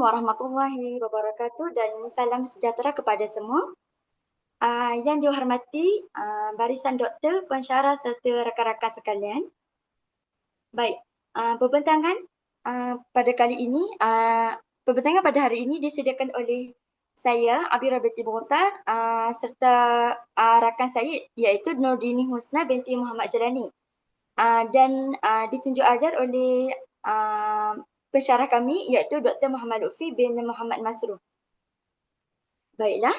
Warahmatullahi wabarakatuh dan salam sejahtera kepada semua. Yang dihormati barisan doktor, pensyarah serta rakan-rakan sekalian. Baik, pembentangan pada kali ini, pembentangan pada hari ini disediakan oleh saya, Abira binti Mukhtar, serta rakan saya iaitu Nordini Husna binti Muhammad Jalani. Dan ditunjuk ajar oleh pensyarah kami iaitu Dr. Muhammad Lutfi bin Muhammad Masruh. Baiklah,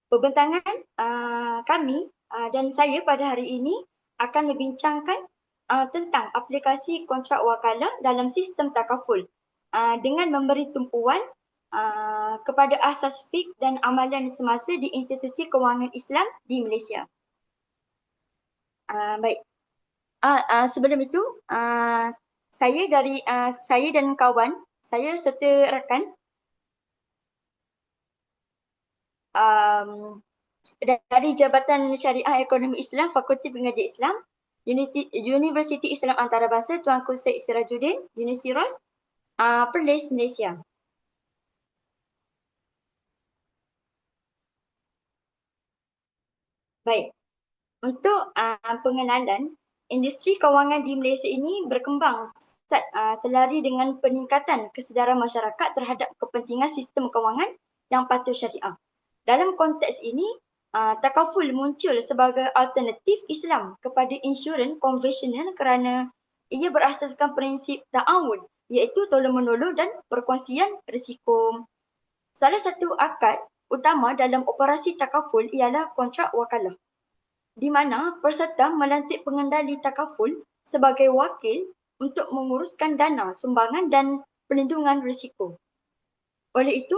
pembentangan kami dan saya pada hari ini akan membincangkan tentang aplikasi kontrak wakalah dalam sistem takaful dengan memberi tumpuan kepada asas fiqh dan amalan semasa di institusi kewangan Islam di Malaysia. Baik. Sebelum itu, saya dan kawan saya serta rakan dari Jabatan Syariah Ekonomi Islam Fakulti Pengajian Islam Universiti Islam Antarabangsa Tuanku Syed Sirajuddin Unisiros, Perlis, Malaysia. Baik. Untuk pengenalan, industri kewangan di Malaysia ini berkembang selari dengan peningkatan kesedaran masyarakat terhadap kepentingan sistem kewangan yang patuh syariah. Dalam konteks ini, takaful muncul sebagai alternatif Islam kepada insurans konvensional kerana ia berasaskan prinsip ta'awun iaitu tolong-menolong dan perkongsian risiko. Salah satu akad utama dalam operasi takaful ialah kontrak wakalah, di mana peserta melantik pengendali takaful sebagai wakil untuk menguruskan dana, sumbangan dan pelindungan risiko. Oleh itu,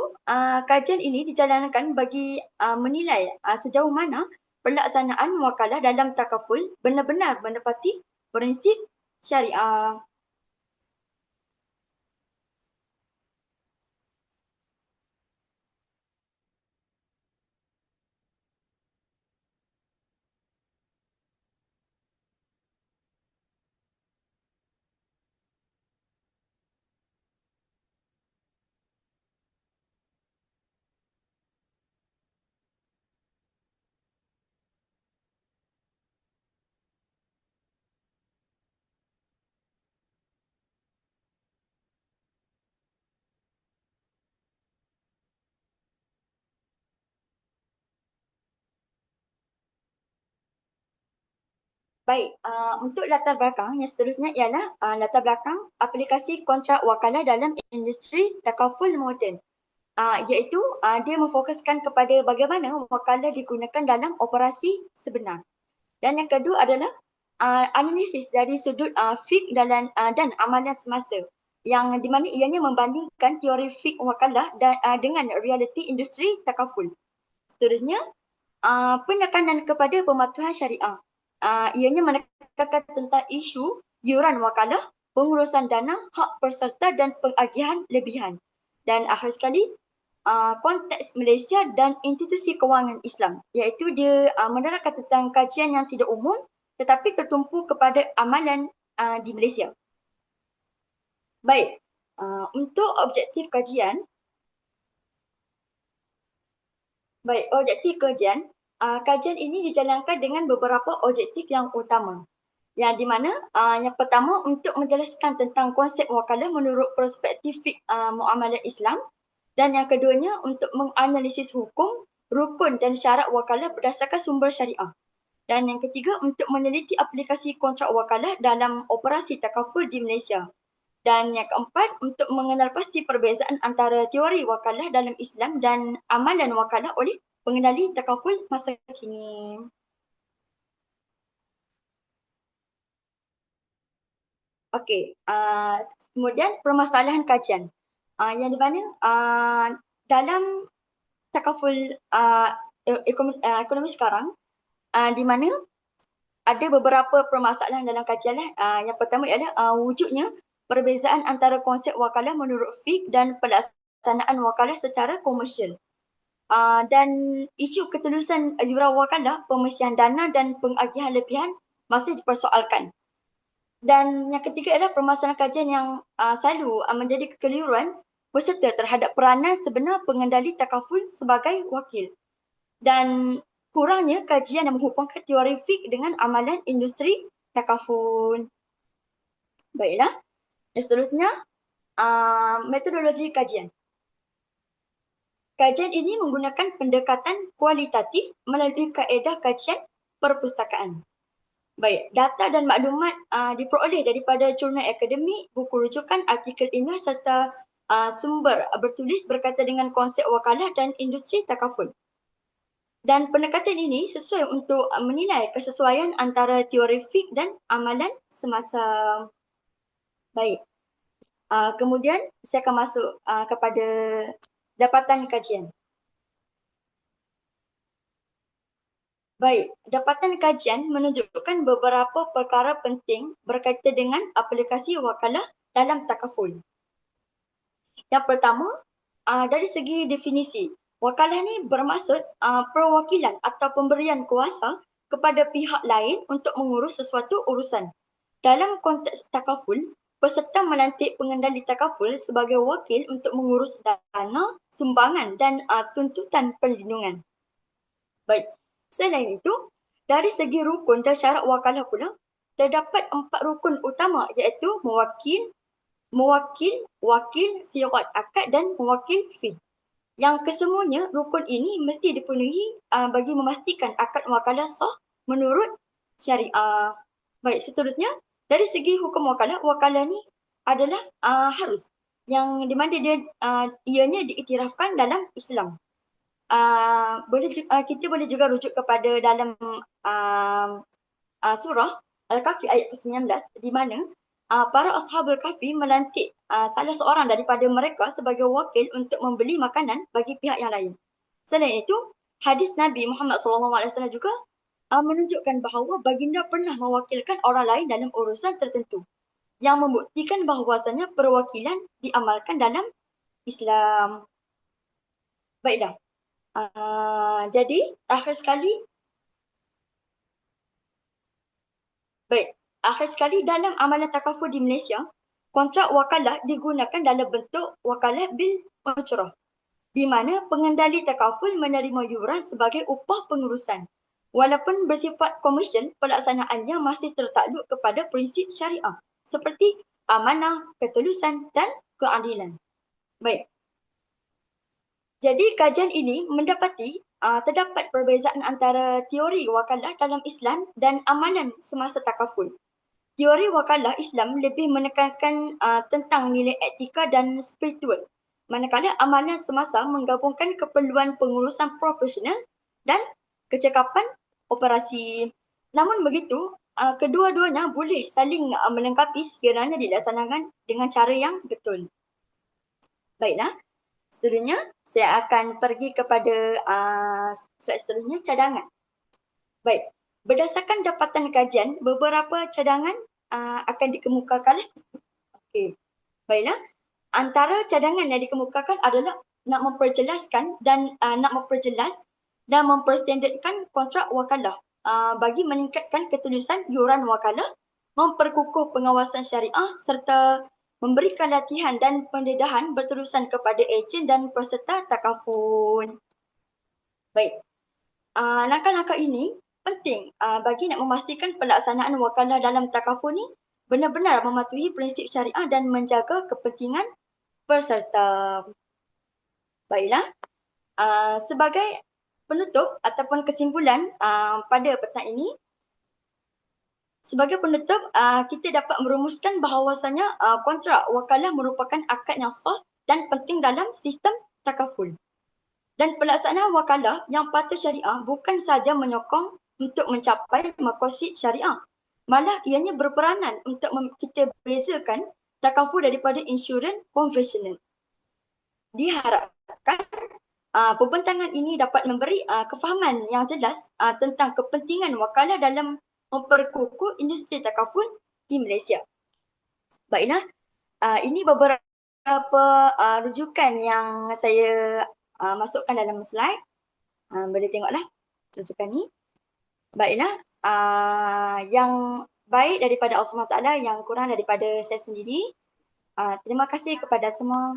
kajian ini dijalankan bagi menilai sejauh mana pelaksanaan wakalah dalam takaful benar-benar menepati prinsip syariah. Baik, untuk latar belakang yang seterusnya ialah latar belakang aplikasi kontrak wakalah dalam industri takaful moden. Iaitu dia memfokuskan kepada bagaimana wakalah digunakan dalam operasi sebenar. Dan yang kedua adalah analisis dari sudut fiqh dan amalan semasa, yang di mana ianya membandingkan teori fiqh wakalah dengan realiti industri takaful. Seterusnya, penekanan kepada pematuhan syariah. Ianya menekankan tentang isu yuran wakalah, pengurusan dana, hak peserta dan pengagihan lebihan. Dan akhir sekali, konteks Malaysia dan institusi kewangan Islam, iaitu dia menerangkan tentang kajian yang tidak umum tetapi tertumpu kepada amalan di Malaysia. Baik, untuk objektif kajian, kajian ini dijalankan dengan beberapa objektif yang utama. Yang di mana yang pertama untuk menjelaskan tentang konsep wakalah menurut perspektif muamalah Islam, dan yang keduanya untuk menganalisis hukum, rukun dan syarat wakalah berdasarkan sumber syariah. Dan yang ketiga untuk meneliti aplikasi kontrak wakalah dalam operasi takaful di Malaysia. Dan yang keempat untuk mengenal pasti perbezaan antara teori wakalah dalam Islam dan amalan wakalah oleh pengendali takaful masa kini. Okey, kemudian permasalahan kajian. Yang di mana dalam takaful ekonomi sekarang, di mana ada beberapa permasalahan dalam kajian. Yang pertama ialah wujudnya perbezaan antara konsep wakalah menurut fiqh dan pelaksanaan wakalah secara komersial. Dan isu ketulusan yuran wakalah, pemesihan dana dan pengagihan lebihan masih dipersoalkan. Dan yang ketiga adalah permasalahan kajian yang selalu menjadi kekeliruan peserta terhadap peranan sebenar pengendali takaful sebagai wakil. Dan kurangnya kajian yang menghubungkan teori fik dengan amalan industri takaful. Baiklah, dan seterusnya metodologi kajian. Kajian ini menggunakan pendekatan kualitatif melalui kaedah kajian perpustakaan. Baik, data dan maklumat diperoleh daripada jurnal akademik, buku rujukan, artikel ilmiah serta sumber bertulis berkaitan dengan konsep wakalah dan industri takaful. Dan pendekatan ini sesuai untuk menilai kesesuaian antara teori fik dan amalan semasa. Baik, kemudian saya akan masuk kepada dapatan kajian. Baik, dapatan kajian menunjukkan beberapa perkara penting berkaitan dengan aplikasi wakalah dalam takaful. Yang pertama, dari segi definisi, wakalah ni bermaksud perwakilan atau pemberian kuasa kepada pihak lain untuk mengurus sesuatu urusan. Dalam konteks takaful, peserta melantik pengendali takaful sebagai wakil untuk mengurus dana, sumbangan dan tuntutan perlindungan. Baik, selain itu, dari segi rukun dan syarat wakalah pula, terdapat 4 rukun utama iaitu mewakil, wakil, sirat akad dan mewakil fi. Yang kesemuanya rukun ini mesti dipenuhi bagi memastikan akad wakalah sah menurut syariah. Baik, seterusnya dari segi hukum wakalah, wakalah ni adalah harus yang di mana dia ianya diiktirafkan dalam Islam. Kita boleh juga rujuk kepada dalam surah Al-Kahfi ayat ke-19 di mana para ashabul kahfi melantik salah seorang daripada mereka sebagai wakil untuk membeli makanan bagi pihak yang lain. Selain itu, hadis Nabi Muhammad SAW juga menunjukkan bahawa baginda pernah mewakilkan orang lain dalam urusan tertentu yang membuktikan bahawasanya perwakilan diamalkan dalam Islam. Baiklah. Jadi, akhir sekali dalam amalan takaful di Malaysia, kontrak wakalah digunakan dalam bentuk wakalah bil ucrah, di mana pengendali takaful menerima yuran sebagai upah pengurusan. Walaupun bersifat komersial, pelaksanaannya masih tertakluk kepada prinsip syariah seperti amanah, ketulusan dan keadilan. Baik. Jadi kajian ini mendapati terdapat perbezaan antara teori wakalah dalam Islam dan amalan semasa takaful. Teori wakalah Islam lebih menekankan tentang nilai etika dan spiritual, manakala amalan semasa menggabungkan keperluan pengurusan profesional dan kecekapan operasi. Namun begitu, kedua-duanya boleh saling melengkapi sekiranya dilaksanakan dengan cara yang betul. Baiklah. Seterusnya, saya akan pergi kepada slide seterusnya, cadangan. Baik, berdasarkan dapatan kajian, beberapa cadangan akan dikemukakan. Okey, baiklah. Antara cadangan yang dikemukakan adalah nak memperjelas dan memperstandardkan kontrak wakalah bagi meningkatkan ketulusan yuran wakalah, memperkukuh pengawasan syariah serta memberikan latihan dan pendedahan berterusan kepada ejen dan peserta takaful. Baik, langkah-langkah ini penting bagi nak memastikan pelaksanaan wakalah dalam takaful ni benar-benar mematuhi prinsip syariah dan menjaga kepentingan peserta. Baiklah, sebagai penutup ataupun kesimpulan pada petang ini, sebagai penutup, kita dapat merumuskan bahawasanya kontrak wakalah merupakan akad yang sah dan penting dalam sistem takaful. Dan pelaksanaan wakalah yang patuh syariah bukan sahaja menyokong untuk mencapai maqasid syariah, malah ianya berperanan untuk kita bezakan takaful daripada insurans konvensional. Diharapkan pembentangan ini dapat memberi kefahaman yang jelas tentang kepentingan wakalah dalam memperkukuh industri takaful di Malaysia. Baiklah, ini beberapa rujukan yang saya masukkan dalam slide. Boleh tengoklah rujukan ni. Baiklah, yang baik daripada Allah SWT, yang kurang daripada saya sendiri. Terima kasih kepada semua.